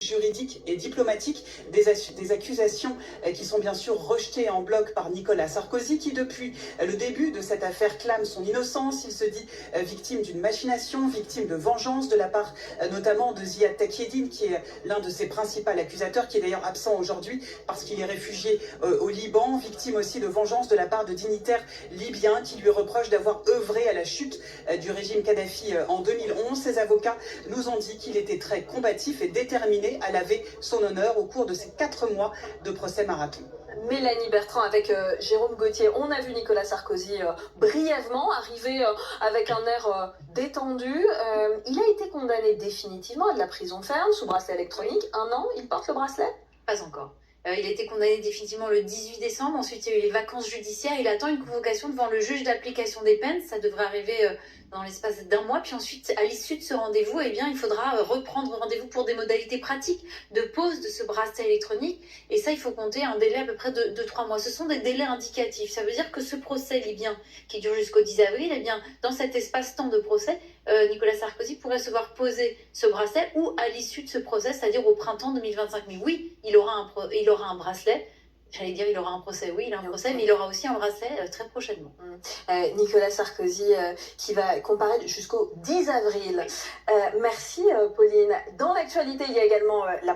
juridiques et diplomatiques, des accusations qui sont bien sûr rejetées en bloc par Nicolas Sarkozy, qui depuis le début de cette affaire clame son innocence. Il se dit victime d'une machination, victime de vengeance de la part notamment de Ziad Takieddine, qui est l'un de ses principaux accusateurs, qui est d'ailleurs absent aujourd'hui parce qu'il est réfugié au Liban, victime aussi de vengeance de la part de dignitaires libyens qui lui reprochent d'avoir œuvré à la chute du régime Kadhafi en 2011. Ses avocats nous ont dit qu'il était très combatif et déterminé à laver son honneur au cours de ces 4 mois de procès marathon. Mélanie Bertrand avec Jérôme Gauthier. On a vu Nicolas Sarkozy brièvement arriver avec un air détendu. Il a été condamné définitivement à de la prison ferme sous bracelet électronique. 1 an, il porte le bracelet? Pas encore. Il a été condamné définitivement le 18 décembre. Ensuite, il y a eu les vacances judiciaires. Il attend une convocation devant le juge d'application des peines. Ça devrait arriver dans l'espace d'1 mois. Puis ensuite, à l'issue de ce rendez-vous, eh bien, il faudra reprendre rendez-vous pour des modalités pratiques de pose de ce bracelet électronique. Et ça, il faut compter un délai à peu près de 3 mois. Ce sont des délais indicatifs. Ça veut dire que ce procès libyen qui dure jusqu'au 10 avril, eh bien, dans cet espace-temps de procès, Nicolas Sarkozy pourrait se voir poser ce bracelet ou à l'issue de ce procès, c'est-à-dire au printemps 2025. Mais oui, il aura un bracelet. J'allais dire, il aura un procès. Oui, il a un procès, mais il aura aussi un bracelet très prochainement. Nicolas Sarkozy qui va comparaître jusqu'au 10 avril. Merci Pauline. Dans l'actualité, il y a également la